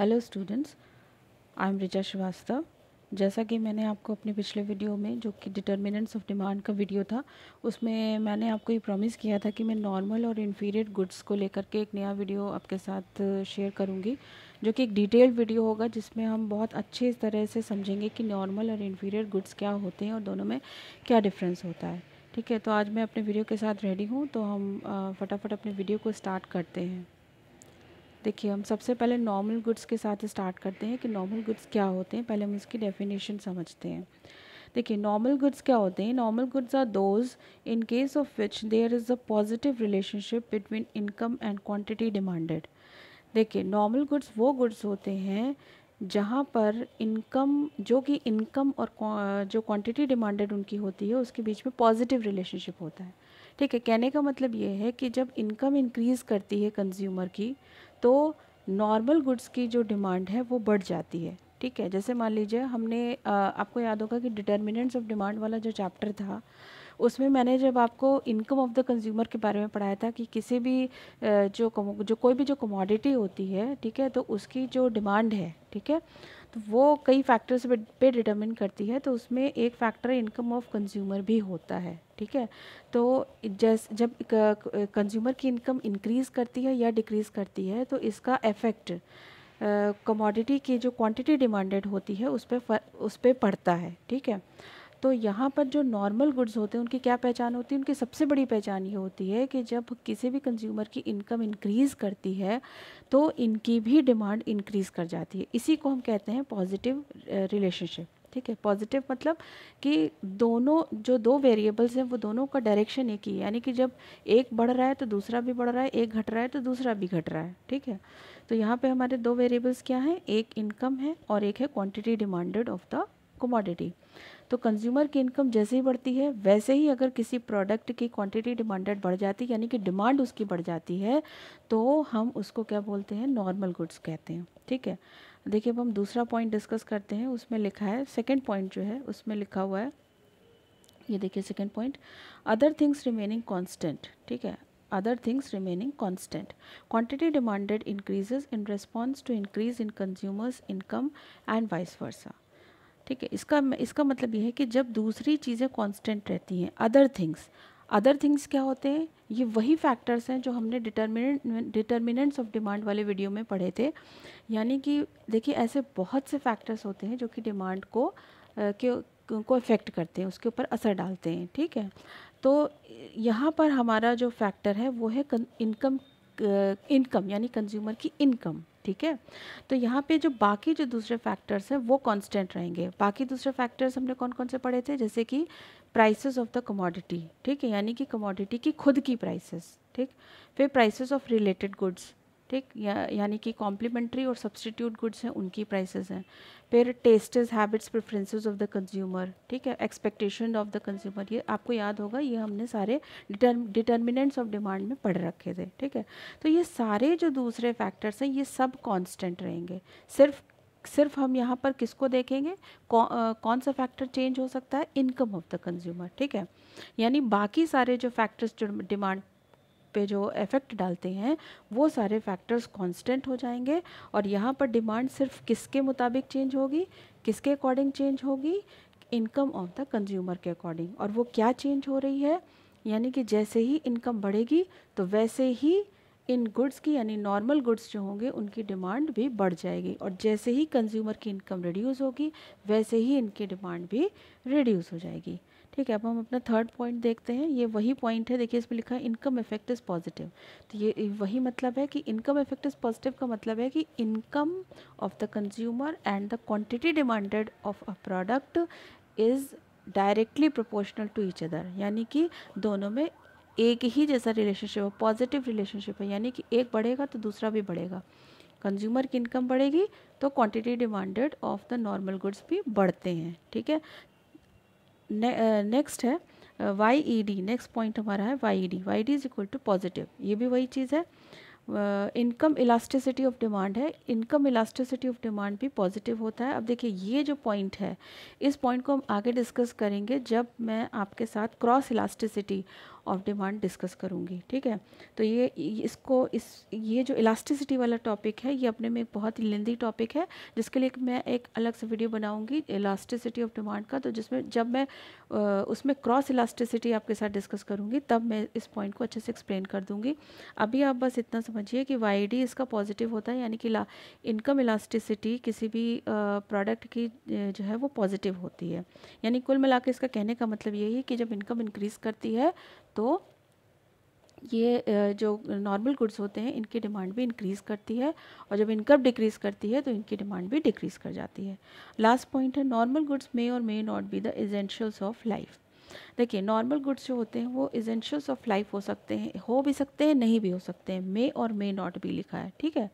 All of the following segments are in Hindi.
Hello students, I am Richa Srivastava. जैसा कि मैंने आपको अपने पिछले वीडियो में, जो कि डिटर्मिनेंट्स ऑफ डिमांड का वीडियो था, उसमें मैंने आपको ये प्रॉमिस किया था कि मैं नॉर्मल और इन्फीरियर गुड्स को लेकर के एक नया वीडियो आपके साथ शेयर करूंगी, जो कि एक डिटेल्ड वीडियो होगा जिसमें हम बहुत अच्छे तरह से समझेंगे कि नॉर्मल और इन्फीरियर गुड्स क्या होते हैं और दोनों में क्या डिफरेंस होता है। ठीक है, तो आज मैं अपने वीडियो के साथ रेडी हूँ, तो हम फटाफट अपने वीडियो को स्टार्ट करते हैं। देखिए, हम सबसे पहले नॉर्मल गुड्स के साथ स्टार्ट करते हैं कि नॉर्मल गुड्स क्या होते हैं। पहले हम इसकी डेफिनेशन समझते हैं। देखिए, नॉर्मल गुड्स क्या होते हैं। Normal goods are those in case of which there is a positive relationship between income and quantity demanded. देखिए, नॉर्मल गुड्स वो गुड्स होते हैं जहाँ पर इनकम, जो कि इनकम और जो क्वांटिटी डिमांडेड उनकी होती है, उसके बीच में पॉजिटिव रिलेशनशिप होता है। ठीक है, कहने का मतलब ये है कि जब इनकम इंक्रीज़ करती है कंज्यूमर की, तो नॉर्मल गुड्स की जो डिमांड है वो बढ़ जाती है। ठीक है, जैसे मान लीजिए हमने आपको याद होगा कि डिटर्मिनेंट्स ऑफ डिमांड वाला जो चैप्टर था, उसमें मैंने जब आपको इनकम ऑफ द कंज्यूमर के बारे में पढ़ाया था कि किसी भी जो कोई भी जो कमोडिटी होती है, ठीक है, तो उसकी जो डिमांड है, ठीक है, तो वो कई फैक्टर्स पे डिटरमिन करती है। तो उसमें एक फैक्टर इनकम ऑफ कंज्यूमर भी होता है। ठीक है, तो जब कंज्यूमर की इनकम इंक्रीज़ करती है या डिक्रीज़ करती है, तो इसका इफ़ेक्ट कमोडिटी की जो क्वांटिटी डिमांडेड होती है उस पे पड़ता है। ठीक है, तो यहाँ पर जो नॉर्मल गुड्स होते हैं उनकी क्या पहचान होती है। उनकी सबसे बड़ी पहचान ये होती है कि जब किसी भी कंज्यूमर की इनकम इंक्रीज़ करती है, तो इनकी भी डिमांड इंक्रीज़ कर जाती है। इसी को हम कहते हैं पॉजिटिव रिलेशनशिप। ठीक है, पॉजिटिव मतलब कि दोनों जो दो वेरिएबल्स हैं वो दोनों का डायरेक्शन एक ही है, यानी कि जब एक बढ़ रहा है तो दूसरा भी बढ़ रहा है, एक घट रहा है तो दूसरा भी घट रहा है। ठीक है, तो यहाँ पे हमारे दो वेरिएबल्स क्या हैं, एक इनकम है और एक है quantity demanded of the commodity. तो कंज्यूमर की इनकम जैसे ही बढ़ती है, वैसे ही अगर किसी प्रोडक्ट की क्वांटिटी डिमांडेड बढ़ जाती है, यानी कि डिमांड उसकी बढ़ जाती है, तो हम उसको क्या बोलते हैं, नॉर्मल गुड्स कहते हैं। ठीक है, देखिए अब हम दूसरा पॉइंट डिस्कस करते हैं। उसमें लिखा है, सेकंड पॉइंट जो है उसमें लिखा हुआ है, ये देखिए second point, other things remaining constant. ठीक है, other things remaining constant, quantity demanded increases in response to increase in consumers income and vice versa. ठीक है, इसका मतलब ये है कि जब दूसरी चीज़ें कांस्टेंट रहती हैं, अदर थिंग्स क्या होते हैं, ये वही फैक्टर्स हैं जो हमने डिटर्मिनेंट्स ऑफ डिमांड वाले वीडियो में पढ़े थे। यानी कि देखिए, ऐसे बहुत से फैक्टर्स होते हैं जो कि डिमांड को अफेक्ट करते हैं, उसके ऊपर असर डालते हैं। ठीक है, तो यहाँ पर हमारा जो फैक्टर है वो है इनकम यानी कंज्यूमर की इनकम। ठीक है, तो यहाँ पे जो बाकी जो दूसरे फैक्टर्स हैं वो कांस्टेंट रहेंगे। बाकी दूसरे फैक्टर्स हमने कौन कौन से पढ़े थे, जैसे कि प्राइसेस ऑफ द कमोडिटी। ठीक है, यानी कि कमोडिटी की खुद की प्राइसेस। ठीक, फिर प्राइसेस ऑफ रिलेटेड गुड्स। ठीक, यानी कि कॉम्प्लीमेंट्री और सब्सटीट्यूट गुड्स हैं, उनकी प्राइसेस हैं। फिर tests, habits, preferences of the consumer. ठीक है, एक्सपेक्टेशन ऑफ द कंज्यूमर, ये आपको याद होगा, ये हमने सारे डिटर्मिनेंट्स ऑफ डिमांड में पढ़ रखे थे। ठीक है, तो ये सारे जो दूसरे फैक्टर्स हैं ये सब कांस्टेंट रहेंगे। सिर्फ हम यहाँ पर किसको देखेंगे, कौन सा फैक्टर चेंज हो सकता है, इनकम ऑफ द कंज्यूमर। ठीक है, यानी बाकी सारे जो फैक्टर्स जो डिमांड पे जो इफेक्ट डालते हैं वो सारे फैक्टर्स कांस्टेंट हो जाएंगे। और यहाँ पर डिमांड सिर्फ किसके मुताबिक चेंज होगी, किसके अकॉर्डिंग चेंज होगी, इनकम ऑफ द कंज्यूमर के अकॉर्डिंग। और वो क्या चेंज हो रही है, यानी कि जैसे ही इनकम बढ़ेगी तो वैसे ही इन गुड्स की, यानी नॉर्मल गुड्स जो होंगे उनकी डिमांड भी बढ़ जाएगी। और जैसे ही कंज्यूमर की इनकम रिड्यूस होगी, वैसे ही इनकी डिमांड भी रिड्यूस हो जाएगी। ठीक है, अब हम अपना थर्ड पॉइंट देखते हैं। ये वही पॉइंट है, देखिए इसमें लिखा है इनकम इफेक्ट इज़ पॉजिटिव। तो ये वही मतलब है कि इनकम इफेक्ट इज़ पॉजिटिव का मतलब है कि income of the consumer and the quantity demanded of a product is directly proportional to each other. यानी कि दोनों में एक ही जैसा रिलेशनशिप है, पॉजिटिव रिलेशनशिप है, यानी कि एक बढ़ेगा तो दूसरा भी बढ़ेगा। कंज्यूमर की इनकम बढ़ेगी तो quantity demanded of the normal goods भी बढ़ते हैं। ठीक है, नेक्स्ट है YED। नेक्स्ट पॉइंट हमारा है YED is equal to positive. ये भी वही चीज़ है, इनकम इलास्टिसिटी ऑफ डिमांड है। इनकम इलास्टिसिटी ऑफ डिमांड भी पॉजिटिव होता है। अब देखिए ये जो पॉइंट है, इस पॉइंट को हम आगे डिस्कस करेंगे जब मैं आपके साथ cross elasticity of demand discuss करूँगी। ठीक है, तो ये जो इलास्टिसिटी वाला टॉपिक है ये अपने में एक बहुत ही लेंदी टॉपिक है, जिसके लिए मैं एक अलग से वीडियो बनाऊंगी इलास्टिसिटी ऑफ डिमांड का। तो जिसमें जब मैं उसमें क्रॉस इलास्टिसिटी आपके साथ डिस्कस करूँगी तब मैं इस पॉइंट को अच्छे से एक्सप्लेन कर दूँगी। अभी आप बस इतना समझिए कि वाईडी इसका पॉजिटिव होता है, यानी कि इनकम इलास्टिसिटी किसी भी प्रोडक्ट की जो है वो पॉजिटिव होती है। यानी कुल मिला के इसका कहने का मतलब यही है कि जब इनकम इंक्रीज़ करती है तो ये जो नॉर्मल गुड्स होते हैं इनकी डिमांड भी इंक्रीज़ करती है, और जब इनकम डिक्रीज़ करती है तो इनकी डिमांड भी डिक्रीज़ कर जाती है। लास्ट पॉइंट है नॉर्मल गुड्स मे और may not be the essentials of life. देखिए नॉर्मल गुड्स जो होते हैं वो एसेंशियल्स ऑफ लाइफ हो सकते हैं, हो भी सकते हैं, नहीं भी हो सकते हैं, मे और मे नॉट भी लिखा है। ठीक है,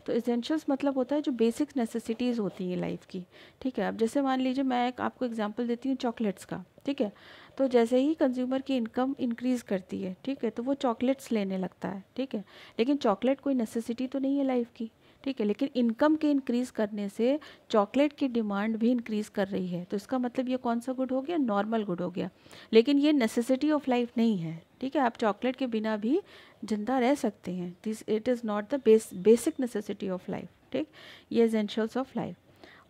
तो एसेंशियल्स मतलब होता है जो बेसिक नेसेसिटीज़ होती हैं लाइफ की। ठीक है, अब जैसे मान लीजिए मैं आपको एग्जांपल देती हूँ चॉकलेट्स का। ठीक है, तो जैसे ही कंज्यूमर की इनकम इंक्रीज़ करती है, ठीक है, तो वो चॉकलेट्स लेने लगता है। ठीक है, लेकिन चॉकलेट कोई नेसेसिटी तो नहीं है लाइफ की। ठीक है, लेकिन इनकम के इंक्रीज़ करने से चॉकलेट की डिमांड भी इंक्रीज़ कर रही है, तो इसका मतलब ये कौन सा गुड हो गया, नॉर्मल गुड हो गया। लेकिन ये नेसेसिटी ऑफ लाइफ नहीं है। ठीक है, आप चॉकलेट के बिना भी जिंदा रह सकते हैं। This it is not the basic necessity of life. ठीक, ये एसेंशियल्स ऑफ लाइफ।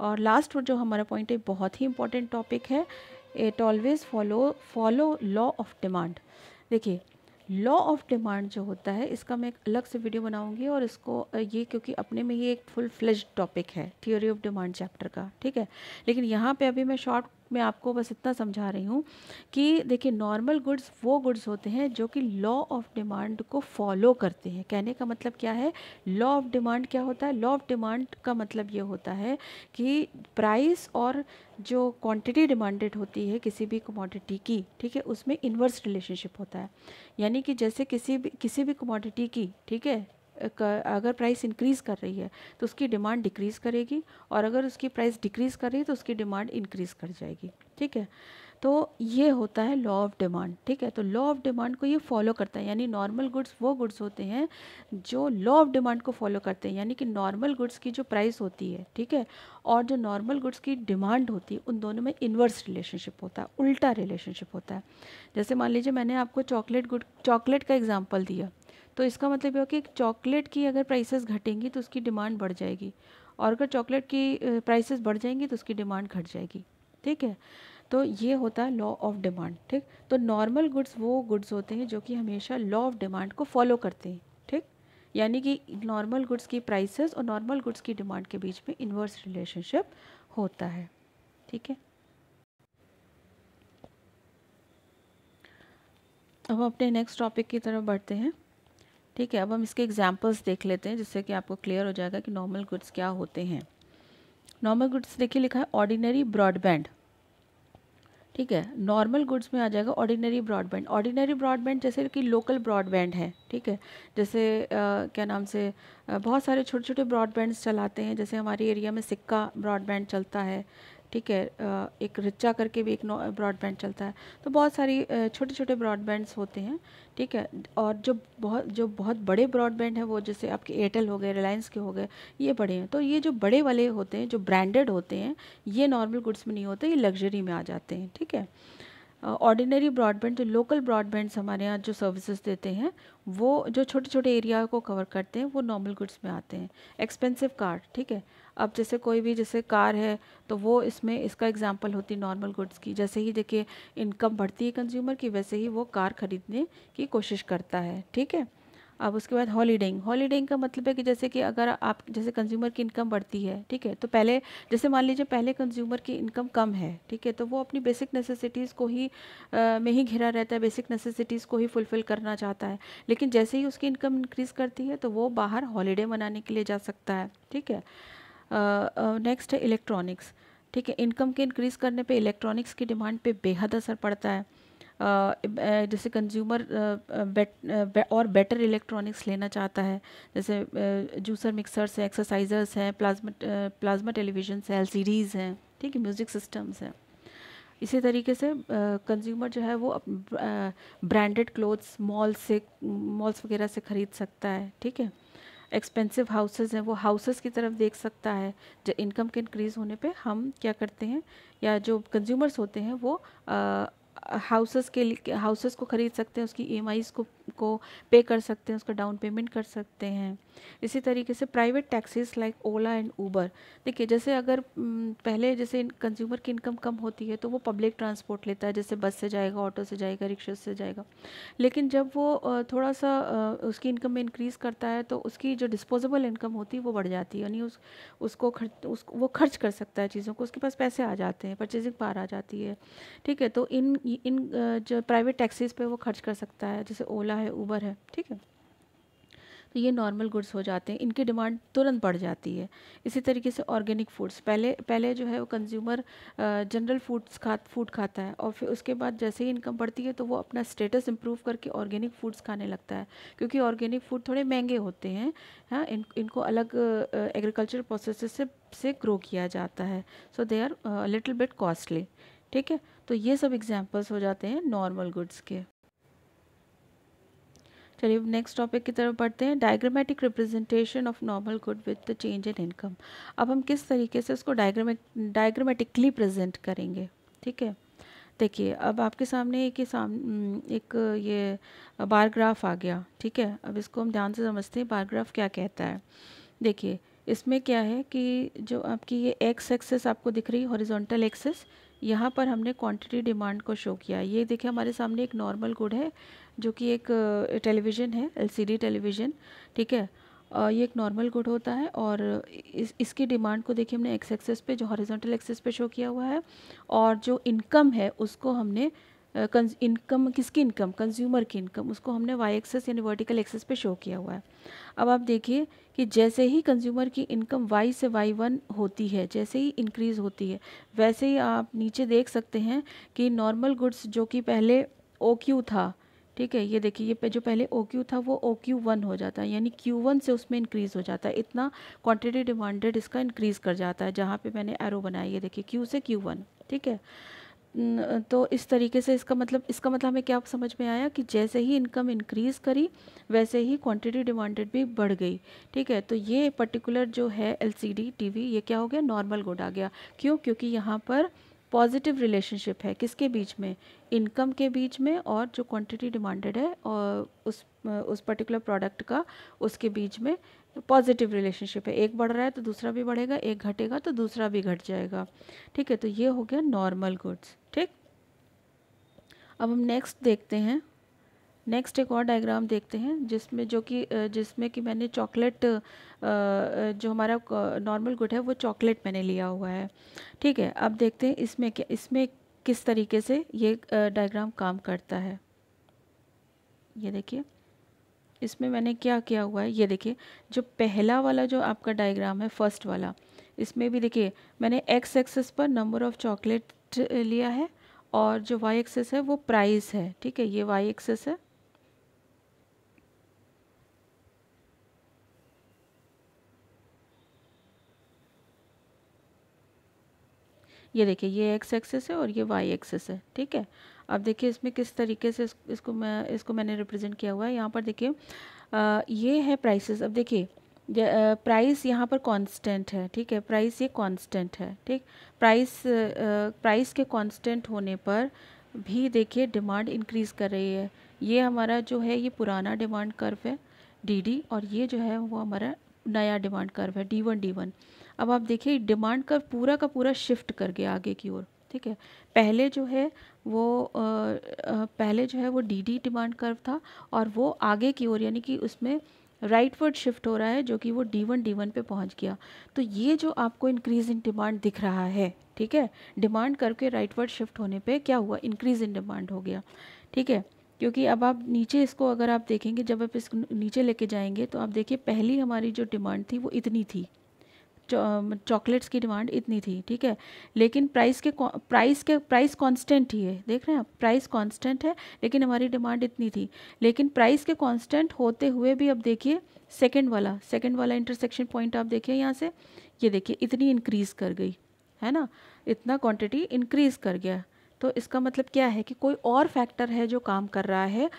और लास्ट जो हमारा पॉइंट है बहुत ही इंपॉर्टेंट टॉपिक है, it always follow law of demand. देखिए लॉ ऑफ डिमांड जो होता है इसका मैं एक अलग से वीडियो बनाऊंगी, और इसको ये क्योंकि अपने में ये एक फुल फ्लेज्ड टॉपिक है थ्योरी ऑफ डिमांड चैप्टर का। ठीक है, लेकिन यहाँ पे अभी मैं शॉर्ट में आपको बस इतना समझा रही हूँ कि देखिए नॉर्मल गुड्स वो गुड्स होते हैं जो कि लॉ ऑफ डिमांड को फॉलो करते हैं। कहने का मतलब क्या है, लॉ ऑफ डिमांड क्या होता है, लॉ ऑफ डिमांड का मतलब ये होता है कि प्राइस और जो क्वांटिटी डिमांडेड होती है किसी भी कमोडिटी की, ठीक है, उसमें इन्वर्स रिलेशनशिप होता है। यानी कि जैसे किसी भी कमोडिटी की, ठीक है, अगर प्राइस इंक्रीज़ कर रही है तो उसकी डिमांड डिक्रीज़ करेगी, और अगर उसकी प्राइस डिक्रीज़ कर रही है तो उसकी डिमांड इंक्रीज़ कर जाएगी। ठीक है, तो ये होता है लॉ ऑफ डिमांड। ठीक है, तो लॉ ऑफ डिमांड को ये फॉलो करता है, यानी नॉर्मल गुड्स वो गुड्स होते हैं जो लॉ ऑफ डिमांड को फॉलो करते हैं। यानी कि नॉर्मल गुड्स की जो प्राइस होती है, ठीक है, और जो नॉर्मल गुड्स की डिमांड होती है उन दोनों में इन्वर्स रिलेशनशिप होता है, उल्टा रिलेशनशिप होता है। जैसे मान लीजिए मैंने आपको चॉकलेट का एग्जाम्पल दिया, तो इसका मतलब ये हो कि चॉकलेट की अगर प्राइसेस घटेंगी तो उसकी डिमांड बढ़ जाएगी, और अगर चॉकलेट की प्राइसेस बढ़ जाएंगी तो उसकी डिमांड घट जाएगी। ठीक है, तो ये होता है लॉ ऑफ डिमांड। ठीक, तो नॉर्मल गुड्स वो गुड्स होते हैं जो कि हमेशा लॉ ऑफ डिमांड को फॉलो करते हैं। ठीक, यानी कि नॉर्मल गुड्स की प्राइसेस और नॉर्मल गुड्स की डिमांड के बीच में इन्वर्स रिलेशनशिप होता है। ठीक है, अब हम अपने नेक्स्ट टॉपिक की तरफ बढ़ते हैं। ठीक है, अब हम इसके एग्जांपल्स देख लेते हैं जिससे कि आपको क्लियर हो जाएगा कि नॉर्मल गुड्स क्या होते हैं। नॉर्मल गुड्स देखिए लिखा है ऑर्डिनरी ब्रॉडबैंड। ठीक है, नॉर्मल गुड्स में आ जाएगा ऑर्डिनरी ब्रॉडबैंड। ऑर्डिनरी ब्रॉडबैंड जैसे कि लोकल ब्रॉडबैंड है। ठीक है, जैसे क्या नाम से बहुत सारे छोटे छोटे ब्रॉडबैंड्स चलाते हैं, जैसे हमारे एरिया में सिक्का ब्रॉडबैंड चलता है। ठीक है, एक रिच्चा करके भी एक ब्रॉडबैंड चलता है। तो बहुत सारी छोटे छोटे ब्रॉडबैंड्स होते हैं। ठीक है, और जो बहुत बड़े ब्रॉडबैंड है वो जैसे आपके एयरटेल हो गए, रिलायंस के हो गए, ये बड़े हैं। तो ये जो बड़े वाले होते हैं जो ब्रांडेड होते हैं ये नॉर्मल गुड्स में नहीं होते, ये लग्जरी में आ जाते हैं। ठीक है, ऑर्डिनरी ब्रॉडबैंड जो लोकल ब्रॉडबैंड्स हमारे यहाँ जो सर्विसेज देते हैं वो जो छोटे छोटे एरिया को कवर करते हैं वो नॉर्मल गुड्स में आते हैं। एक्सपेंसिव कार, ठीक है, अब जैसे कोई भी जैसे कार है तो वो इसमें इसका एग्जांपल होती है नॉर्मल गुड्स की। जैसे ही देखिए इनकम बढ़ती है कंज्यूमर की वैसे ही वो कार खरीदने की कोशिश करता है। ठीक है, अब उसके बाद हॉलीडेइंग का मतलब है कि जैसे कि अगर आप जैसे कंज्यूमर की इनकम बढ़ती है, ठीक है, तो पहले जैसे मान लीजिए पहले कंज्यूमर की इनकम कम है, ठीक है, तो वो अपनी बेसिक नेसेसिटीज़ को ही में ही घिरा रहता है, बेसिक नेसेसिटीज़ को ही फुलफ़िल करना चाहता है। लेकिन जैसे ही उसकी इनकम इंक्रीज़ करती है तो वो बाहर हॉलीडे मनाने के लिए जा सकता है। ठीक है, नेक्स्ट है इलेक्ट्रॉनिक्स। ठीक है, इनकम के इंक्रीज़ करने पे इलेक्ट्रॉनिक्स की डिमांड पे बेहद असर पड़ता है। जैसे कंज्यूमर और बेटर इलेक्ट्रॉनिक्स लेना चाहता है, जैसे जूसर मिक्सर्स हैं, एक्सरसाइजर्स हैं, प्लाज्मा टेलीविजन्स हैं, एलसीडीज़ हैं, ठीक है, म्यूज़िक सिस्टम्स हैं। इसी तरीके से कंज्यूमर जो है वो ब्रांडेड क्लोथ्स मॉल्स वगैरह से ख़रीद सकता है। ठीक है, एक्सपेंसिव हाउसेस हैं वो हाउसेस की तरफ देख सकता है। जो इनकम के इंक्रीज़ होने पे हम क्या करते हैं, या जो कंज्यूमर्स होते हैं वो हाउसेस को ख़रीद सकते हैं, उसकी ईएमआईज़ को पे कर सकते हैं, उसका डाउन पेमेंट कर सकते हैं। इसी तरीके से private taxis like Ola and Uber, देखिए जैसे अगर पहले जैसे कंज्यूमर की इनकम कम होती है तो वो पब्लिक ट्रांसपोर्ट लेता है, जैसे बस से जाएगा, ऑटो से जाएगा, रिक्शा से जाएगा। लेकिन जब वो थोड़ा सा उसकी इनकम में इंक्रीज़ करता है तो उसकी जो डिस्पोजेबल इनकम होती है वो बढ़ जाती है, यानी वो खर्च कर सकता है चीज़ों को, उसके पास पैसे आ जाते हैं, परचेजिंग पावर आ जाती है। ठीक है, तो इन जो प्राइवेट टैक्सीज पे वो खर्च कर सकता है, जैसे ओला है, ऊबर है। ठीक है, तो ये नॉर्मल गुड्स हो जाते हैं, इनकी डिमांड तुरंत बढ़ जाती है। इसी तरीके से ऑर्गेनिक फूड्स, पहले पहले जो है वो कंज्यूमर जनरल फूड खाता है, और फिर उसके बाद जैसे ही इनकम बढ़ती है तो वो अपना स्टेटस इंप्रूव करके ऑर्गेनिक फूड्स खाने लगता है, क्योंकि ऑर्गेनिक फूड थोड़े महंगे होते हैं। हाँ, इनको अलग एग्रीकल्चर प्रोसेस से ग्रो किया जाता है, so they are little bit costly. ठीक है, तो ये सब एग्जांपल्स हो जाते हैं नॉर्मल गुड्स के। चलिए नेक्स्ट टॉपिक की तरफ बढ़ते हैं, diagrammatic representation of normal good with the change in income. अब हम किस तरीके से उसको डायग्रामेटिकली प्रेजेंट करेंगे। ठीक है, देखिए अब आपके सामने एक ये बार ग्राफ आ गया। ठीक है, अब इसको हम ध्यान से समझते हैं बार ग्राफ क्या कहता है। देखिए इसमें क्या है कि जो आपकी ये एक्स एक्सेस आपको दिख रही है, हॉरिजॉन्टल एक्सेस, यहाँ पर हमने क्वांटिटी डिमांड को शो किया। ये देखिए हमारे सामने एक नॉर्मल गुड है जो कि एक टेलीविज़न है, एलसीडी टेलीविज़न। ठीक है, ये एक नॉर्मल गुड होता है, और इसकी डिमांड को देखिए हमने एक्स एक्सेस पे, जो हॉरिजॉन्टल एक्सेस पे शो किया हुआ है, और जो इनकम है उसको हमने इनकम, किसकी इनकम, कंज्यूमर की इनकम, उसको हमने वाई एक्सेस यानी वर्टिकल एक्सेस पे शो किया हुआ है। अब आप देखिए कि जैसे ही कंज्यूमर की इनकम y से y1 होती है, जैसे ही इंक्रीज़ होती है, वैसे ही आप नीचे देख सकते हैं कि नॉर्मल गुड्स जो कि पहले OQ था, ठीक है, ये देखिए ये जो पहले OQ था वो OQ1 हो जाता है, यानी Q1 से उसमें इंक्रीज़ हो जाता है, इतना क्वांटिटी डिमांडेड इसका इंक्रीज़ कर जाता है, जहाँ पे मैंने एरो बनाया, ये देखिए Q से Q1। ठीक है, तो इस तरीके से इसका मतलब हमें क्या समझ में आया कि जैसे ही इनकम इंक्रीज़ करी वैसे ही क्वांटिटी डिमांडेड भी बढ़ गई। ठीक है, तो ये पर्टिकुलर जो है एलसीडी टीवी, ये क्या हो गया, नॉर्मल गुड आ गया। क्यों? क्योंकि यहाँ पर पॉजिटिव रिलेशनशिप है, किसके बीच में, इनकम के बीच में, और जो क्वांटिटी डिमांडेड है और उस पर्टिकुलर प्रोडक्ट का, उसके बीच में पॉजिटिव रिलेशनशिप है। एक बढ़ रहा है तो दूसरा भी बढ़ेगा, एक घटेगा तो दूसरा भी घट जाएगा। ठीक है, तो ये हो गया नॉर्मल गुड्स। ठीक, अब हम नेक्स्ट देखते हैं, नेक्स्ट एक और डायग्राम देखते हैं जिसमें कि मैंने चॉकलेट, जो हमारा नॉर्मल गुड है वो चॉकलेट मैंने लिया हुआ है। ठीक है, अब देखते हैं इसमें किस तरीके से ये डायग्राम काम करता है। ये देखिए इसमें मैंने क्या किया हुआ है, ये देखिए जो पहला वाला जो आपका डायग्राम है, फर्स्ट वाला, इसमें भी देखिए मैंने एक्स एक्सेस पर नंबर ऑफ़ चॉकलेट लिया है, और जो वाई एक्सेस है वो प्राइस है। ठीक है, ये वाई एक्सेस है, ये देखिए ये एक्स एक्सेस है और ये वाई एक्सेस है। ठीक है, अब देखिए इसमें किस तरीके से इसको मैंने रिप्रेजेंट किया हुआ है। यहाँ पर देखिए ये है प्राइसेस। अब देखिए प्राइस यहाँ पर कांस्टेंट है। ठीक है, प्राइस ये कांस्टेंट है। ठीक, प्राइस के कांस्टेंट होने पर भी देखिए डिमांड इंक्रीज़ कर रही है। ये हमारा जो है ये पुराना डिमांड कर्व है DD, और ये जो है वो हमारा नया डिमांड कर्व है D1 अब आप देखिए डिमांड कर्व पूरा का पूरा शिफ्ट कर गया आगे की ओर। ठीक है, पहले जो है वो DD डिमांड कर्व था, और वो आगे की ओर यानी कि उसमें राइटवर्ड शिफ्ट हो रहा है, जो कि वो D1 पे पहुंच गया। तो ये जो आपको इंक्रीज़ इन डिमांड दिख रहा है, ठीक है, डिमांड कर्व के राइटवर्ड शिफ्ट होने पे क्या हुआ, इंक्रीज़ इन डिमांड हो गया। ठीक है, क्योंकि अब आप नीचे इसको अगर आप देखेंगे, जब आप इसको नीचे लेके जाएंगे तो आप देखिए पहली हमारी जो डिमांड थी वो इतनी थी, चॉकलेट्स की डिमांड इतनी थी। ठीक है, लेकिन प्राइस कांस्टेंट ही है, देख रहे हैं आप, प्राइस कांस्टेंट है, लेकिन हमारी डिमांड इतनी थी। लेकिन प्राइस के कांस्टेंट होते हुए भी अब देखिए सेकंड वाला इंटरसेक्शन पॉइंट आप देखिए यहाँ से, ये देखिए इतनी इंक्रीज़ कर गई है ना, इतना क्वांटिटी इंक्रीज़ कर गया। तो इसका मतलब क्या है कि कोई और फैक्टर है जो काम कर रहा है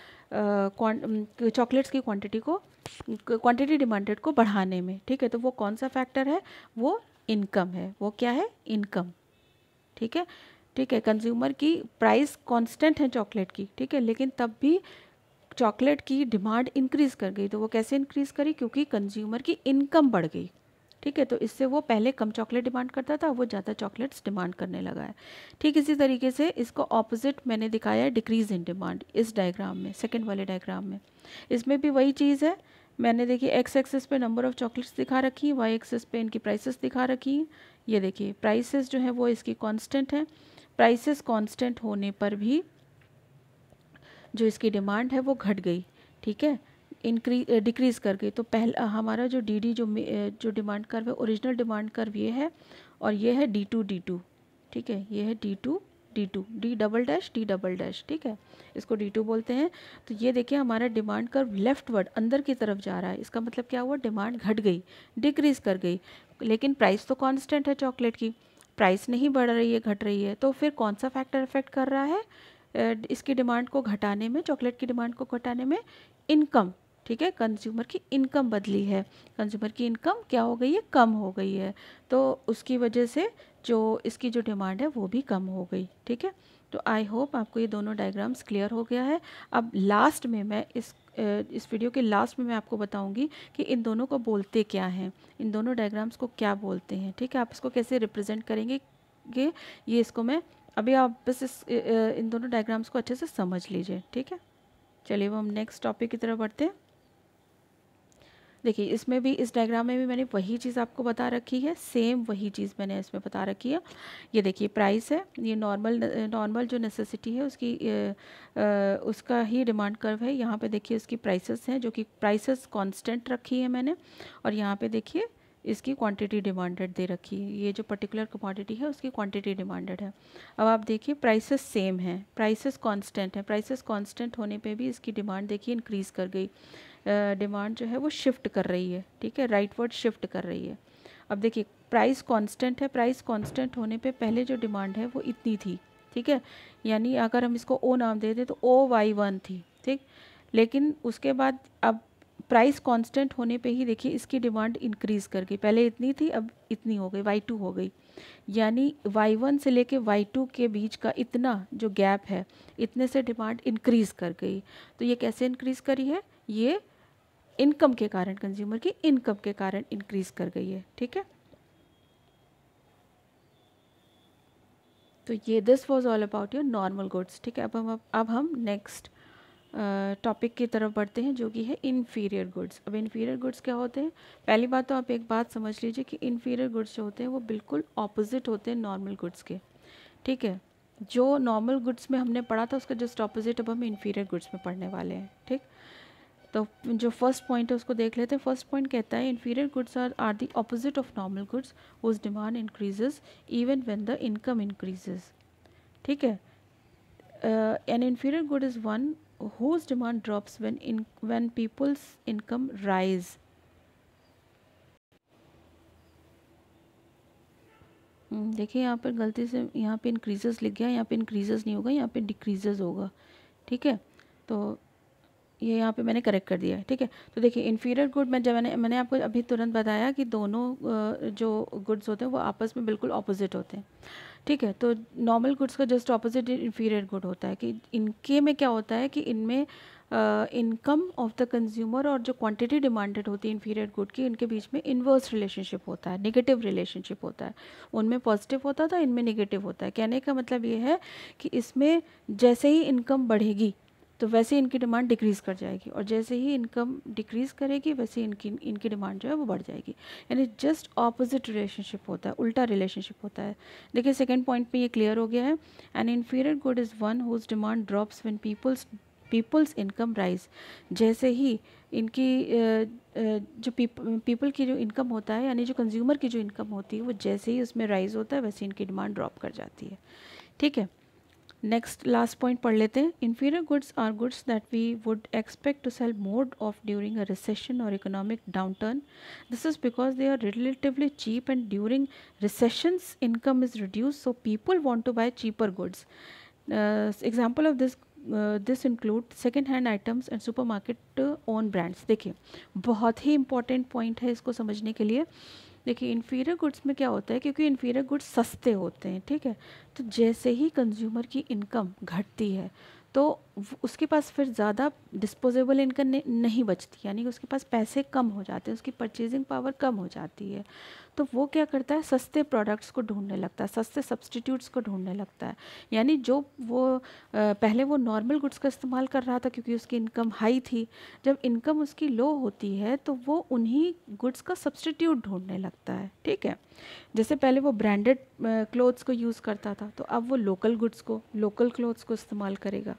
चॉकलेट्स की क्वांटिटी डिमांडेड को बढ़ाने में। ठीक है, तो वो कौन सा फैक्टर है, वो इनकम है। वो क्या है, इनकम। ठीक है, ठीक है, कंज्यूमर की प्राइस कांस्टेंट है चॉकलेट की, ठीक है, लेकिन तब भी चॉकलेट की डिमांड इंक्रीज़ कर गई। तो वो कैसे इंक्रीज़ करी? क्योंकि कंज्यूमर की इनकम बढ़ गई, ठीक है। तो इससे वो पहले कम चॉकलेट डिमांड करता था, वो ज़्यादा चॉकलेट्स डिमांड करने लगा है। ठीक इसी तरीके से इसको ऑपोजिट मैंने दिखाया है डिक्रीज़ इन डिमांड इस डायग्राम में, सेकंड वाले डायग्राम में। इसमें भी वही चीज़ है। मैंने देखिए एक्स एक्सिस पे नंबर ऑफ़ चॉकलेट्स दिखा रखी है, वाई एक्सिस पे इनकी प्राइसेस दिखा रखी हैं। ये देखिए प्राइसेस जो है वो इसकी कांस्टेंट है। प्राइसेस कांस्टेंट होने पर भी जो इसकी डिमांड है वो घट गई, ठीक है, डिक्रीज़ कर गई। तो पहला हमारा जो डी जो डिमांड कर्व है, ओरिजिनल डिमांड कर्व ये है, और ये है D2, ठीक है, ये है D2, डी डबल डैश, ठीक है, इसको D2 बोलते हैं। तो ये देखिए हमारा डिमांड कर्व लेफ्टवर्ड अंदर की तरफ जा रहा है। इसका मतलब क्या हुआ? डिमांड घट गई, डिक्रीज़ कर गई, लेकिन प्राइस तो कांस्टेंट है चॉकलेट की, प्राइस नहीं बढ़ रही है, घट रही है। तो फिर कौन सा फैक्टर इफेक्ट कर रहा है इसकी डिमांड को घटाने में, चॉकलेट की डिमांड को घटाने में? इनकम, ठीक है, कंज्यूमर की इनकम बदली है। कंज्यूमर की इनकम क्या हो गई है? कम हो गई है। तो उसकी वजह से जो इसकी जो डिमांड है वो भी कम हो गई, ठीक है। तो आई होप आपको ये दोनों डायग्राम्स क्लियर हो गया है। अब लास्ट में मैं इस वीडियो के लास्ट में मैं आपको बताऊंगी कि इन दोनों को बोलते क्या हैं, इन दोनों डायग्राम्स को क्या बोलते हैं, ठीक है, आप इसको कैसे रिप्रेजेंट करेंगे ये इसको मैं अभी, आप बस इन दोनों डायग्राम्स को अच्छे से समझ लीजिए, ठीक है। चलिए अब हम नेक्स्ट टॉपिक की तरफ बढ़ते हैं। देखिए इसमें भी, इस डायग्राम में भी मैंने वही चीज़ आपको बता रखी है, सेम वही चीज़ मैंने इसमें बता रखी है। ये देखिए प्राइस है, ये नॉर्मल जो नेसेसिटी है उसकी उसका ही डिमांड कर्व है। यहाँ पे देखिए इसकी प्राइसेस हैं, जो कि प्राइसेस कांस्टेंट रखी है मैंने, और यहाँ पे देखिए इसकी क्वांटिटी डिमांडेड दे रखी है। ये जो पर्टिकुलर क्वांटिटी है उसकी क्वांटिटी डिमांडेड है। अब आप देखिए प्राइसेस सेम है, प्राइसेस कांस्टेंट है, प्राइसेस कांस्टेंट होने पे भी इसकी डिमांड देखिए इंक्रीज़ कर गई। डिमांड जो है वो शिफ्ट कर रही है, ठीक है, राइटवर्ड शिफ्ट कर रही है। अब देखिए प्राइस कांस्टेंट है, प्राइस कांस्टेंट होने पे पहले जो डिमांड है वो इतनी थी, ठीक है, यानी अगर हम इसको ओ नाम दे दें तो OY1 थी, ठीक। लेकिन उसके बाद अब प्राइस कांस्टेंट होने पे ही देखिए इसकी डिमांड इंक्रीज़ कर गई, पहले इतनी थी अब इतनी हो गई, Y2 हो गई। यानी Y1 से लेके Y2 के बीच का इतना जो गैप है, इतने से डिमांड इंक्रीज़ कर गई। तो ये कैसे इंक्रीज़ करी है? ये इनकम के कारण, कंज्यूमर की इनकम के कारण इंक्रीज़ कर गई है, ठीक है। तो ये this was all about your normal goods, ठीक है। अब हम नेक्स्ट टॉपिक की तरफ बढ़ते हैं, जो कि है इन्फीरियर गुड्स। अब इन्फीरियर गुड्स क्या होते हैं? पहली बात तो आप एक बात समझ लीजिए कि इन्फीरियर गुड्स जो होते हैं वो बिल्कुल ऑपोजिट होते हैं नॉर्मल गुड्स के, ठीक है। जो नॉर्मल गुड्स में हमने पढ़ा था उसका जस्ट ऑपोजिट अब हम इन्फीरियर गुड्स में पढ़ने वाले हैं, ठीक। तो जो फर्स्ट पॉइंट है उसको देख लेते हैं। फर्स्ट पॉइंट कहता है inferior goods are the opposite of normal goods whose demand increases even when the income increases, ठीक है। An inferior good is one whose demand drops when people's income rise। देखिए यहाँ पर गलती से यहाँ पे इंक्रीजेस लिख गया, यहाँ पे इंक्रीजेस नहीं होगा, यहाँ पे डिक्रीजेस होगा, ठीक है। तो ये यहाँ पे मैंने करेक्ट कर दिया है, ठीक है। तो देखिए इन्फीरियर गुड में जब मैंने आपको अभी तुरंत बताया कि दोनों जो गुड्स होते हैं वो आपस में बिल्कुल ऑपोजिट होते हैं, ठीक है। तो नॉर्मल गुड्स का जस्ट ऑपोजिट इन्फीरियर गुड होता है कि इनके में क्या होता है कि इनमें इनकम ऑफ द कंज्यूमर और जो क्वांटिटी डिमांडेड होती है इन्फीरियर गुड की, इनके बीच में इन्वर्स रिलेशनशिप होता है, नेगेटिव रिलेशनशिप होता है। उनमें पॉजिटिव होता था, इनमें नेगेटिव होता है। कहने का मतलब ये है कि इसमें जैसे ही इनकम बढ़ेगी तो वैसे इनकी डिमांड डिक्रीज़ कर जाएगी, और जैसे ही इनकम डिक्रीज़ करेगी वैसे इनकी डिमांड जो है वो बढ़ जाएगी। यानी जस्ट ऑपोजिट रिलेशनशिप होता है, उल्टा रिलेशनशिप होता है। देखिए सेकंड पॉइंट पे ये क्लियर हो गया है। An inferior good is one whose demand drops when people's income rise. जैसे ही इनकी जो पीपल की जो इनकम होता है, यानी जो कंज्यूमर की जो इनकम होती है, वो जैसे ही उसमें राइज होता है वैसे इनकी डिमांड ड्रॉप कर जाती है, ठीक है। नेक्स्ट लास्ट पॉइंट पढ़ लेते हैं। Inferior goods are goods that we would expect to sell more of during a recession और economic downturn. This is because they are relatively cheap and during recessions income is reduce, so people want to buy cheaper goods. Example of this include second hand items and supermarket own brands. देखिए बहुत ही इंपॉर्टेंट पॉइंट है इसको समझने के लिए। देखिए इन्फीरियर गुड्स में क्या होता है, क्योंकि इन्फीरियर गुड्स सस्ते होते हैं, ठीक है, तो जैसे ही कंज्यूमर की इनकम घटती है तो उसके पास फिर ज़्यादा डिस्पोजेबल इनकम नहीं बचती, यानी कि उसके पास पैसे कम हो जाते हैं, उसकी परचेजिंग पावर कम हो जाती है। तो वो क्या करता है, सस्ते प्रोडक्ट्स को ढूंढने लगता है, सस्ते सब्सटीट्यूट्स को ढूंढने लगता है। यानी जो वो पहले वो नॉर्मल गुड्स का इस्तेमाल कर रहा था क्योंकि उसकी इनकम हाई थी, जब इनकम उसकी लो होती है तो वो उन्हीं गुड्स का सब्सटीट्यूट ढूंढने लगता है, ठीक है। जैसे पहले वो ब्रांडेड क्लोथ्स को यूज़ करता था, तो अब वो लोकल गुड्स को, लोकल क्लोथ्स को इस्तेमाल करेगा।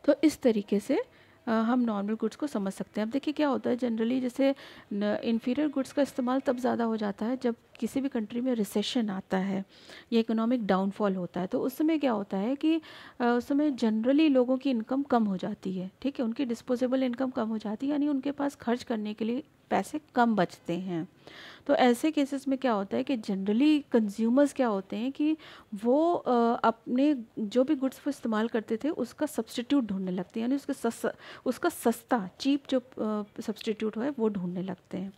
तो इस तरीके से हम नॉर्मल गुड्स को समझ सकते हैं। अब देखिए क्या होता है जनरली, जैसे इन्फीरियर गुड्स का इस्तेमाल तब ज़्यादा हो जाता है जब किसी भी कंट्री में रिसेशन आता है या इकोनॉमिक डाउनफॉल होता है। तो उस समय क्या होता है कि उस समय जनरली लोगों की इनकम कम हो जाती है, ठीक है, उनकी डिस्पोजेबल इनकम कम हो जाती है, यानी उनके पास खर्च करने के लिए पैसे कम बचते हैं। तो ऐसे केसेस में क्या होता है कि जनरली कंज्यूमर्स क्या होते हैं कि वो अपने जो भी गुड्स वो इस्तेमाल करते थे उसका सब्स्टिट्यूट ढूंढने लगते हैं, यानी उसका सस्ता चीप जो सब्स्टिट्यूट है वो ढूंढने लगते हैं,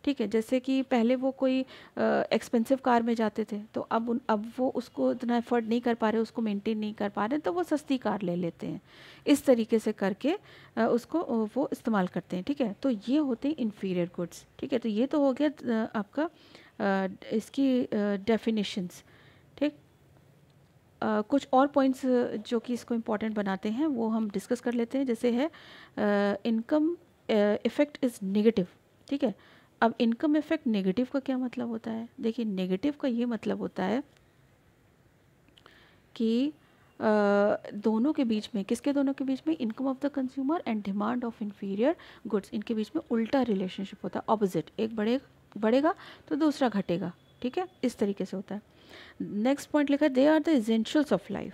ठीक है। जैसे कि पहले वो कोई एक्सपेंसिव कार में जाते थे, तो अब वो उसको इतना एफर्ट नहीं कर पा रहे, उसको मेंटेन नहीं कर पा रहे, तो वो सस्ती कार ले लेते हैं। इस तरीके से करके उसको वो इस्तेमाल करते हैं, ठीक है। तो ये होते हैं इन्फीरियर गुड्स, ठीक है। तो ये तो हो गया आपका इसकी डेफिनेशंस, ठीक। कुछ और पॉइंट्स जो कि इसको इम्पॉर्टेंट बनाते हैं वो हम डिस्कस कर लेते हैं। जैसे है इनकम इफ़ेक्ट इज़ नेगेटिव, ठीक है। अब इनकम इफ़ेक्ट नेगेटिव का क्या मतलब होता है, देखिए नेगेटिव का ये मतलब होता है कि दोनों के बीच में, किसके दोनों के बीच में, income of the consumer and demand of inferior goods, इनके बीच में उल्टा रिलेशनशिप होता है, ऑपोजिट, एक बढ़ेगा तो दूसरा घटेगा, ठीक है, इस तरीके से होता है। नेक्स्ट पॉइंट लिखा है, they are the essentials of life,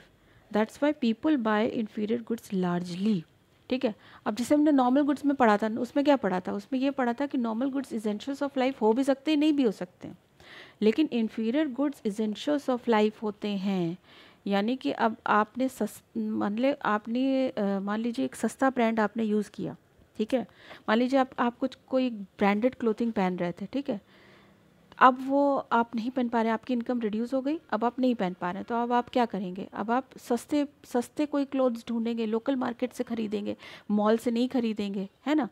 that's why people buy inferior goods largely, ठीक है। अब जैसे हमने नॉर्मल गुड्स में पढ़ा था, उसमें क्या पढ़ा था, उसमें ये पढ़ा था कि normal goods essentials of life हो भी सकते हैं, नहीं भी हो सकते हैं, लेकिन inferior goods essentials of life होते हैं। यानी कि अब आपने मान लीजिए एक सस्ता ब्रांड आपने यूज़ किया, ठीक है। मान लीजिए आप कुछ कोई ब्रांडेड क्लोथिंग पहन रहे थे, ठीक है। अब वो आप नहीं पहन पा रहे, आपकी इनकम रिड्यूस हो गई, अब आप नहीं पहन पा रहे, तो अब आप क्या करेंगे, अब आप सस्ते सस्ते कोई क्लोथ्स ढूंढेंगे, लोकल मार्केट से खरीदेंगे, मॉल से नहीं खरीदेंगे, है ना।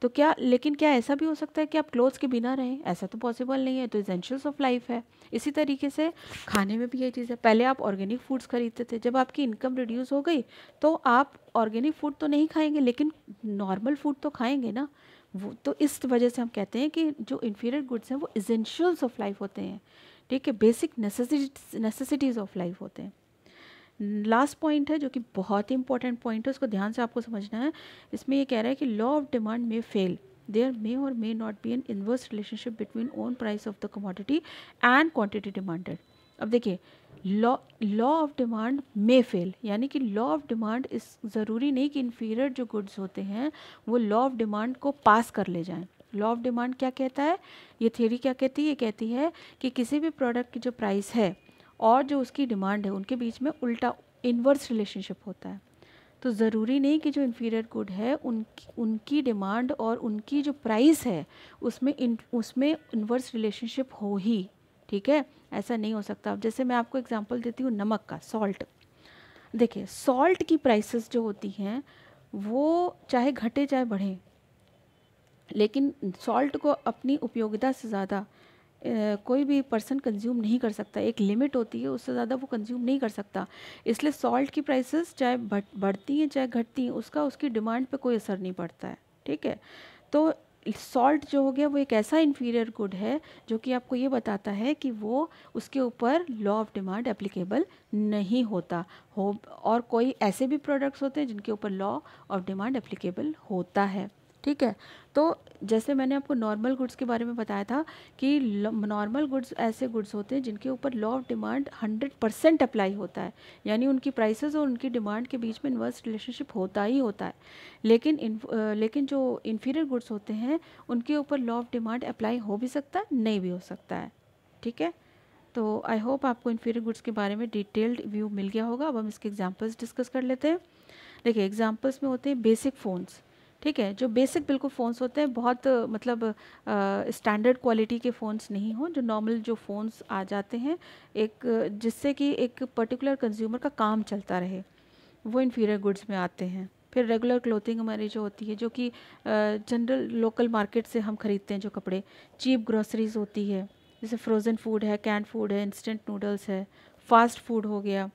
तो क्या, लेकिन क्या ऐसा भी हो सकता है कि आप क्लोथ्स के बिना रहें, ऐसा तो पॉसिबल नहीं है, तो एसेंशियल्स ऑफ लाइफ है। इसी तरीके से खाने में भी ये चीज़ है, पहले आप ऑर्गेनिक फूड्स खरीदते थे, जब आपकी इनकम रिड्यूस हो गई तो आप ऑर्गेनिक फूड तो नहीं खाएंगे लेकिन नॉर्मल फूड तो खाएंगे ना। वो तो इस वजह से हम कहते हैं कि जो इन्फीरियर गुड्स हैं वो एसेंशियल्स ऑफ लाइफ होते हैं, ठीक है, बेसिक नेसेसिटीज़ ऑफ लाइफ होते हैं। लास्ट पॉइंट है जो कि बहुत ही इंपॉर्टेंट पॉइंट है, उसको ध्यान से आपको समझना है। इसमें ये कह रहा है कि लॉ ऑफ डिमांड में फेल, देयर मे और may not be N inverse relationship between own price of the commodity and quantity demanded. अब देखिए लॉ ऑफ डिमांड में फेल, यानी कि लॉ ऑफ डिमांड इस ज़रूरी नहीं कि इन्फीरियर जो गुड्स होते हैं वो लॉ ऑफ डिमांड को पास कर ले जाएं। लॉ ऑफ डिमांड क्या कहता है, ये थ्योरी क्या कहती है, ये कहती है कि किसी भी प्रोडक्ट की जो प्राइस है और जो उसकी डिमांड है उनके बीच में उल्टा इन्वर्स रिलेशनशिप होता है। तो ज़रूरी नहीं कि जो इन्फीरियर गुड है उनकी डिमांड और उनकी जो प्राइस है उसमें इन्वर्स रिलेशनशिप हो ही, ठीक है, ऐसा नहीं हो सकता। अब जैसे मैं आपको एग्जांपल देती हूँ नमक का, सॉल्ट। देखिए सॉल्ट की प्राइसेस जो होती हैं वो चाहे घटे चाहे बढ़े, लेकिन सॉल्ट को अपनी उपयोगिता से ज़्यादा कोई भी पर्सन कंज्यूम नहीं कर सकता, एक लिमिट होती है, उससे ज़्यादा वो कंज्यूम नहीं कर सकता। इसलिए सॉल्ट की प्राइसेस चाहे बढ़ती हैं चाहे घटती हैं, उसकी डिमांड पे कोई असर नहीं पड़ता है, ठीक है। तो सॉल्ट जो हो गया वो एक ऐसा इन्फीरियर गुड है जो कि आपको ये बताता है कि वो उसके ऊपर लॉ ऑफ डिमांड एप्लीकेबल नहीं होता हो, और कोई ऐसे भी प्रोडक्ट्स होते हैं जिनके ऊपर लॉ ऑफ डिमांड एप्लीकेबल होता है, ठीक है। तो जैसे मैंने आपको नॉर्मल गुड्स के बारे में बताया था कि नॉर्मल गुड्स ऐसे गुड्स होते हैं जिनके ऊपर लॉ ऑफ डिमांड 100% अप्लाई होता है, यानी उनकी प्राइसेस और उनकी डिमांड के बीच में इन्वर्स रिलेशनशिप होता ही होता है। लेकिन जो इन्फीरियर गुड्स होते हैं उनके ऊपर लॉ ऑफ डिमांड अप्लाई हो भी सकता है, नहीं भी हो सकता है, ठीक है। तो आई होप आपको इन्फीरियर गुड्स के बारे में डिटेल्ड व्यू मिल गया होगा। अब हम इसके एग्जाम्पल्स डिस्कस कर लेते हैं। देखिए एग्जाम्पल्स में होते हैं बेसिक फ़ोन्स, ठीक है, जो बेसिक बिल्कुल फ़ोन्स होते हैं, बहुत मतलब स्टैंडर्ड क्वालिटी के फ़ोन्स नहीं हो, जो नॉर्मल जो फ़ोन्स आ जाते हैं एक जिससे कि एक पर्टिकुलर कंज्यूमर का काम चलता रहे, वो इन्फीरियर गुड्स में आते हैं। फिर रेगुलर क्लोथिंग हमारी जो होती है, जो कि जनरल लोकल मार्केट से हम खरीदते हैं जो कपड़े। चीप ग्रोसरीज होती है, जैसे फ्रोज़न फूड है, कैन फूड है, इंस्टेंट नूडल्स है, फास्ट फूड हो गया।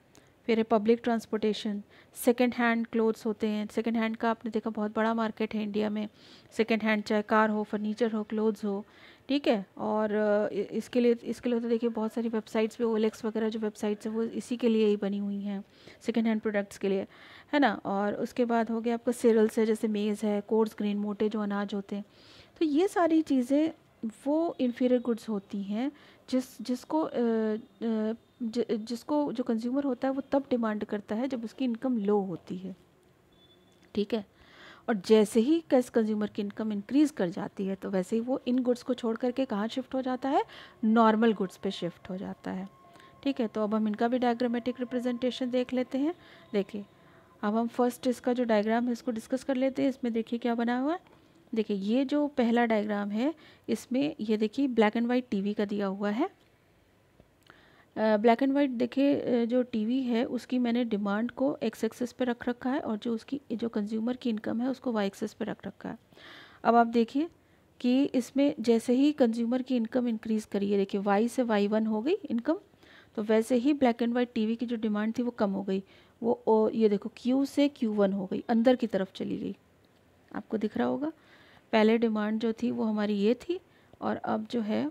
फिर है public transportation, second hand clothes होते हैं। सेकंड हैंड का आपने देखा बहुत बड़ा मार्केट है इंडिया में। सेकंड हैंड चाहे कार हो, फर्नीचर हो, क्लोथ्स हो, ठीक है। और इसके लिए तो देखिए बहुत सारी वेबसाइट्स पे, ओएलएक्स वगैरह जो वेबसाइट्स हैं वो इसी के लिए ही बनी हुई हैं, सेकंड हैंड प्रोडक्ट्स के लिए, है ना। और उसके बाद हो गया आपका सीरियल्स है, जैसे मेज़ है, कोर्स ग्रेन, मोटे जो अनाज होते हैं। तो ये सारी चीज़ें वो इन्फीरियर गुड्स होती हैं जिसको जो कंज्यूमर होता है वो तब डिमांड करता है जब उसकी इनकम लो होती है, ठीक है। और जैसे ही कैश कंज्यूमर की इनकम इंक्रीज़ कर जाती है तो वैसे ही वो इन गुड्स को छोड़ करके कहाँ शिफ्ट हो जाता है, नॉर्मल गुड्स पे शिफ्ट हो जाता है, ठीक है। तो अब हम इनका भी डायग्रामेटिक रिप्रेजेंटेशन देख लेते हैं। देखिए, अब हम फर्स्ट इसका जो डायग्राम है इसको डिस्कस कर लेते हैं। इसमें देखिए क्या बना हुआ है। देखिए ये जो पहला डायग्राम है इसमें ये देखिए ब्लैक एंड वाइट टीवी का दिया हुआ है। ब्लैक एंड वाइट देखिए, जो टीवी है उसकी मैंने डिमांड को एक्स एक्सेस पे रख रखा है और जो उसकी जो कंज्यूमर की इनकम है उसको वाई एक्सेस पे रख रखा है। अब आप देखिए कि इसमें जैसे ही कंज्यूमर की इनकम इंक्रीज़ करी है, देखिए वाई से वाई 1 हो गई इनकम, तो वैसे ही ब्लैक एंड वाइट टीवी की जो डिमांड थी वो कम हो गई। वो ये देखो क्यू से Q1 हो गई, अंदर की तरफ चली गई। आपको दिख रहा होगा, पहले डिमांड जो थी वो हमारी ये थी और अब जो है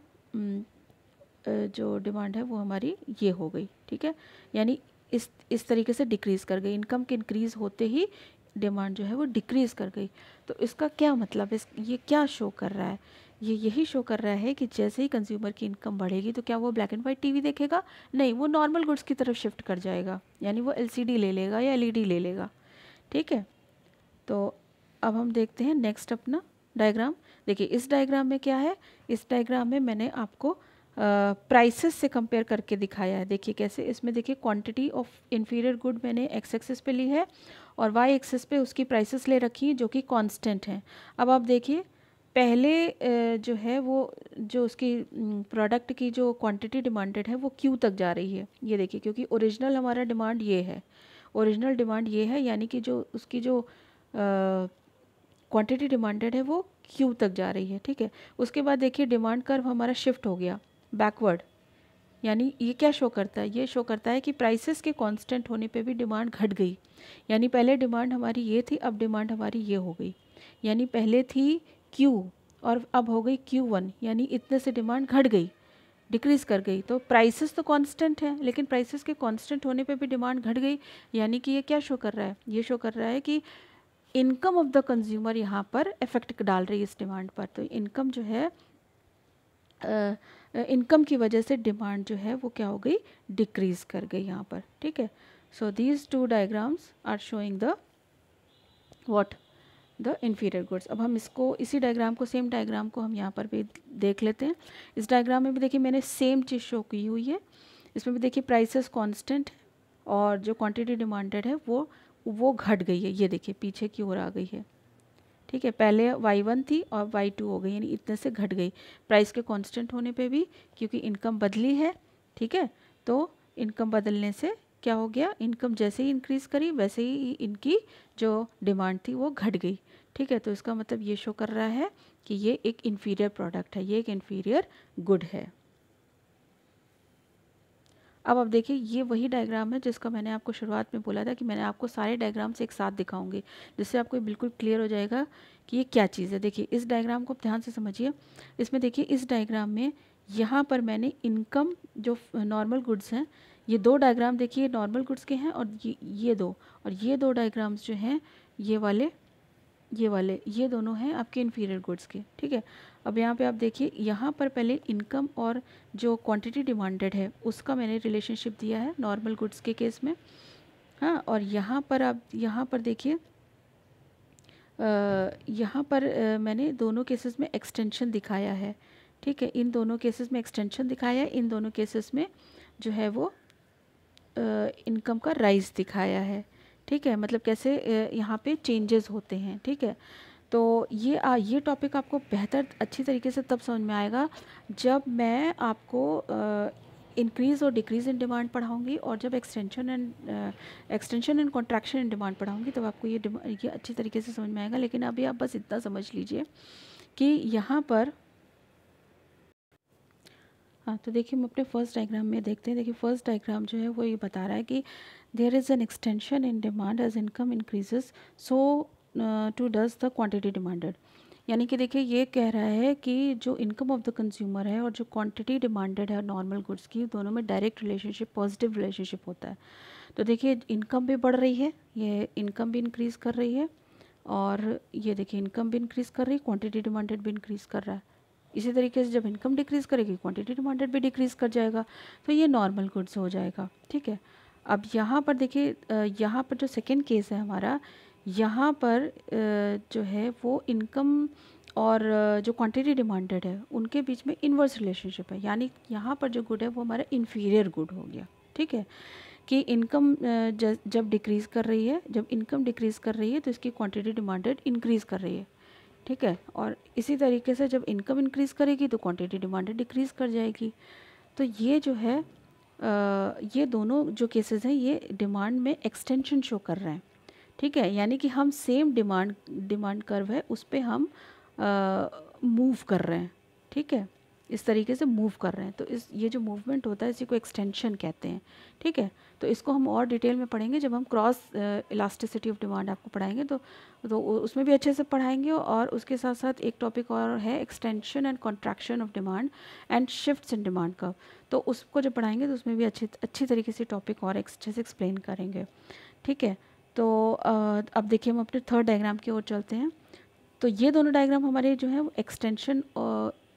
जो डिमांड है वो हमारी ये हो गई, ठीक है। यानी इस तरीके से डिक्रीज़ कर गई, इनकम के इंक्रीज़ होते ही डिमांड जो है वो डिक्रीज़ कर गई। तो इसका क्या मतलब है, ये क्या शो कर रहा है, ये यही शो कर रहा है कि जैसे ही कंज्यूमर की इनकम बढ़ेगी तो क्या वो ब्लैक एंड वाइट टीवी देखेगा, नहीं, वो नॉर्मल गुड्स की तरफ शिफ्ट कर जाएगा, यानी वो एलसीडी ले लेगा या एलईडी ले लेगा, ठीक है। तो अब हम देखते हैं नेक्स्ट अपना डायग्राम। देखिए इस डायग्राम में क्या है, इस डायग्राम में मैंने आपको प्राइसेस से कंपेयर करके दिखाया है। देखिए कैसे, इसमें देखिए क्वांटिटी ऑफ इन्फीरियर गुड मैंने एक्स एक्सिस पे ली है और वाई एक्सिस पे उसकी प्राइसेस ले रखी है जो कि कांस्टेंट हैं। अब आप देखिए पहले जो है वो जो उसकी प्रोडक्ट की जो क्वांटिटी डिमांडेड है वो क्यू तक जा रही है, ये देखिए, क्योंकि ओरिजिनल हमारा डिमांड ये है, ओरिजिनल डिमांड ये है, यानी कि जो उसकी जो क्वांटिटी डिमांडेड है वो क्यू तक जा रही है, ठीक है। उसके बाद देखिए डिमांड कर्व हमारा शिफ्ट हो गया बैकवर्ड, यानी ये क्या शो करता है, ये शो करता है कि प्राइसेस के कांस्टेंट होने पे भी डिमांड घट गई। यानी पहले डिमांड हमारी ये थी, अब डिमांड हमारी ये हो गई, यानी पहले थी Q और अब हो गई Q1, यानी इतने से डिमांड घट गई, डिक्रीज़ कर गई। तो प्राइसेस तो कांस्टेंट है लेकिन प्राइसेस के कांस्टेंट होने पे भी डिमांड घट गई, यानी कि ये क्या शो कर रहा है, ये शो कर रहा है कि इनकम ऑफ द कंज्यूमर यहाँ पर इफेक्ट डाल रही है इस डिमांड पर। तो इनकम जो है इनकम की वजह से डिमांड जो है वो क्या हो गई, डिक्रीज़ कर गई यहाँ पर, ठीक है। So these two diagrams are showing the what, the inferior goods. अब हम इसको इसी डायग्राम को, सेम डायग्राम को हम यहाँ पर भी देख लेते हैं। इस डायग्राम में भी देखिए मैंने सेम चीज़ शो की हुई है। इसमें भी देखिए प्राइसेस कांस्टेंट है और जो क्वांटिटी डिमांडेड है वो घट गई है, ये देखिए पीछे की ओर आ गई है, ठीक है। पहले y1 थी और y2 हो गई, यानी इतने से घट गई प्राइस के कांस्टेंट होने पे भी, क्योंकि इनकम बदली है, ठीक है। तो इनकम बदलने से क्या हो गया, इनकम जैसे ही इंक्रीज़ करी वैसे ही इनकी जो डिमांड थी वो घट गई, ठीक है। तो इसका मतलब ये शो कर रहा है कि ये एक इन्फीरियर प्रोडक्ट है, ये एक इन्फीरियर गुड है। अब देखिए ये वही डायग्राम है जिसका मैंने आपको शुरुआत में बोला था कि मैंने आपको सारे डायग्राम्स एक साथ दिखाऊंगी, जिससे आपको बिल्कुल क्लियर हो जाएगा कि ये क्या चीज़ है। देखिए इस डायग्राम को ध्यान से समझिए। इसमें देखिए इस डायग्राम में यहाँ पर मैंने इनकम जो नॉर्मल गुड्स हैं, ये दो डायग्राम देखिए नॉर्मल गुड्स के हैं और ये दो डायग्राम्स जो हैं ये दोनों हैं आपके इन्फीरियर गुड्स के, ठीक है। अब यहाँ पे आप देखिए, यहाँ पर पहले इनकम और जो क्वांटिटी डिमांडेड है उसका मैंने रिलेशनशिप दिया है नॉर्मल गुड्स के केस में, हाँ। और यहाँ पर देखिए यहाँ पर मैंने दोनों केसेस में एक्सटेंशन दिखाया है, ठीक है। इन दोनों केसेस में एक्सटेंशन दिखाया है, इन दोनों केसेस में जो है वो इनकम का राइज दिखाया है, ठीक है। मतलब कैसे यहाँ पे चेंजेस होते हैं, ठीक है। तो ये टॉपिक आपको बेहतर अच्छी तरीके से तब समझ में आएगा जब मैं आपको इंक्रीज़ और डिक्रीज़ इन डिमांड पढ़ाऊंगी, और जब extension and contraction in demand पढ़ाऊंगी, तब आपको ये अच्छी तरीके से समझ में आएगा। लेकिन अभी आप बस इतना समझ लीजिए कि यहाँ पर, हाँ, तो देखिए हम अपने फर्स्ट डायग्राम में देखते हैं। देखिए फर्स्ट डायग्राम जो है वो ये बता रहा है कि there is an extension in demand as income increases, so too does the quantity demanded. यानी कि देखिए ये कह रहा है कि जो इनकम ऑफ द कंज्यूमर है और जो क्वांटिटी डिमांडेड है नॉर्मल गुड्स की, दोनों में डायरेक्ट रिलेशनशिप, पॉजिटिव रिलेशनशिप होता है। तो देखिए इनकम भी बढ़ रही है, ये इनकम भी इंक्रीज़ कर रही है, और ये देखिए इनकम भी इंक्रीज़ कर रही है, क्वांटिटी डिमांडेड भी इंक्रीज़ कर रहा है। इसी तरीके से जब इनकम डिक्रीज़ करेगी, क्वांटिटी डिमांडेड भी डिक्रीज़ कर जाएगा, तो ये नॉर्मल गुड्स हो जाएगा। ठीक है, अब यहाँ पर देखिए यहाँ पर जो सेकेंड केस है हमारा, यहाँ पर जो है वो इनकम और जो क्वांटिटी डिमांडेड है उनके बीच में इन्वर्स रिलेशनशिप है। यानी यहाँ पर जो गुड है वो हमारा इन्फीरियर गुड हो गया। ठीक है, कि इनकम जब डिक्रीज़ कर रही है, जब इनकम डिक्रीज़ कर रही है तो इसकी क्वांटिटी डिमांडेड इंक्रीज़ कर रही है। ठीक है, और इसी तरीके से जब इनकम इंक्रीज़ करेगी तो क्वांटिटी डिमांडेड डिक्रीज़ कर जाएगी। तो ये जो है ये दोनों जो केसेस हैं ये डिमांड में एक्सटेंशन शो कर रहे हैं। ठीक है, यानी कि हम सेम डिमांड कर्व है उस पर हम मूव कर रहे हैं। ठीक है, इस तरीके से मूव कर रहे हैं। तो ये जो मूवमेंट होता है इसी को एक्सटेंशन कहते हैं। ठीक है, तो इसको हम और डिटेल में पढ़ेंगे जब हम क्रॉस इलास्टिसिटी ऑफ डिमांड आपको पढ़ाएंगे, तो उसमें भी अच्छे से पढ़ाएंगे। और उसके साथ साथ एक टॉपिक और है, extension and contraction of demand and shifts in demand curve. तो उसको जब पढ़ाएंगे तो उसमें भी अच्छी तरीके से टॉपिक और अच्छे से एक्सप्लेन करेंगे। ठीक है, तो अब देखिए हम अपने थर्ड डायग्राम की ओर चलते हैं। तो ये दोनों डायग्राम हमारे जो है वो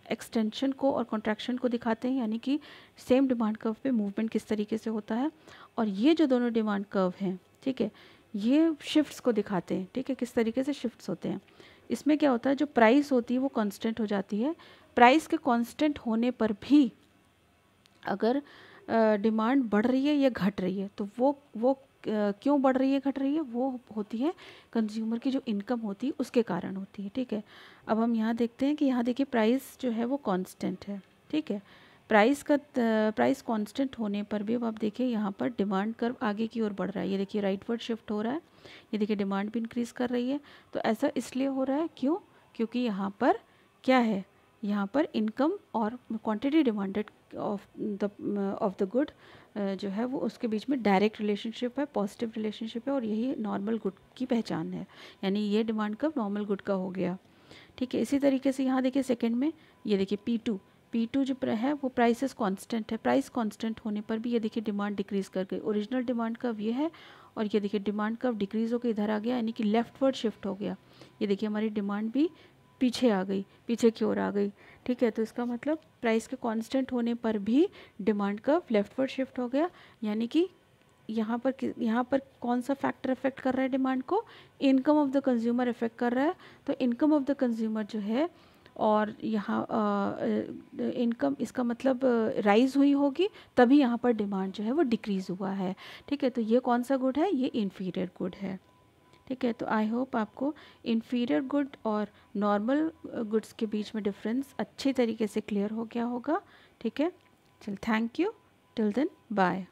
एक्सटेंशन को और कॉन्ट्रैक्शन को दिखाते हैं, यानी कि सेम डिमांड कर्व पे मूवमेंट किस तरीके से होता है। और ये जो दोनों डिमांड कर्व हैं, ठीक है, ये शिफ्ट्स को दिखाते हैं। ठीक है, किस तरीके से शिफ्ट्स होते हैं। इसमें क्या होता है, जो प्राइस होती है वो कांस्टेंट हो जाती है। प्राइस के कांस्टेंट होने पर भी अगर डिमांड बढ़ रही है या घट रही है, तो वो क्यों बढ़ रही है घट रही है, वो होती है कंज्यूमर की जो इनकम होती है उसके कारण होती है। ठीक है, अब हम यहाँ देखते हैं कि यहाँ देखिए प्राइस जो है वो कांस्टेंट है। ठीक है, प्राइस कांस्टेंट होने पर भी अब आप देखिए यहाँ पर डिमांड कर्व आगे की ओर बढ़ रहा है। ये देखिए राइटवर्ड शिफ्ट हो रहा है, ये देखिए डिमांड भी इंक्रीज़ कर रही है। तो ऐसा इसलिए हो रहा है, क्यों, क्योंकि यहाँ पर क्या है, यहाँ पर इनकम और quantity demanded of the good जो है वो उसके बीच में डायरेक्ट रिलेशनशिप है, पॉजिटिव रिलेशनशिप है, और यही नॉर्मल गुड की पहचान है। यानी ये डिमांड कर्व नॉर्मल गुड का हो गया। ठीक है, इसी तरीके से यहाँ देखिए सेकंड में, ये देखिए P2 जो है वो प्राइसेस कांस्टेंट है। प्राइस कांस्टेंट होने पर भी ये देखिए डिमांड डिक्रीज़ कर गई। ओरिजिनल डिमांड कर्व ये है, और ये देखिए डिमांड कर्व डिक्रीज़ होकर इधर आ गया, यानी कि लेफ्टवर्ड शिफ्ट हो गया। ये देखिए हमारी डिमांड भी पीछे आ गई, पीछे की ओर आ गई। ठीक है, तो इसका मतलब प्राइस के कांस्टेंट होने पर भी डिमांड कर्व लेफ्टवर्ड शिफ्ट हो गया। यानी कि यहाँ पर कौन सा फैक्टर इफेक्ट कर रहा है डिमांड को, income of the consumer effect कर रहा है। तो इनकम ऑफ द कंज्यूमर जो है, और यहाँ इनकम इसका मतलब राइज हुई होगी, तभी यहाँ पर डिमांड जो है वो डिक्रीज़ हुआ है। ठीक है, तो ये कौन सा गुड है, ये इन्फीरियर गुड है। ठीक है, तो आई होप आपको इन्फीरियर गुड और नॉर्मल गुड्स के बीच में डिफरेंस अच्छी तरीके से क्लियर हो गया होगा। ठीक है, चल thank you, till then bye.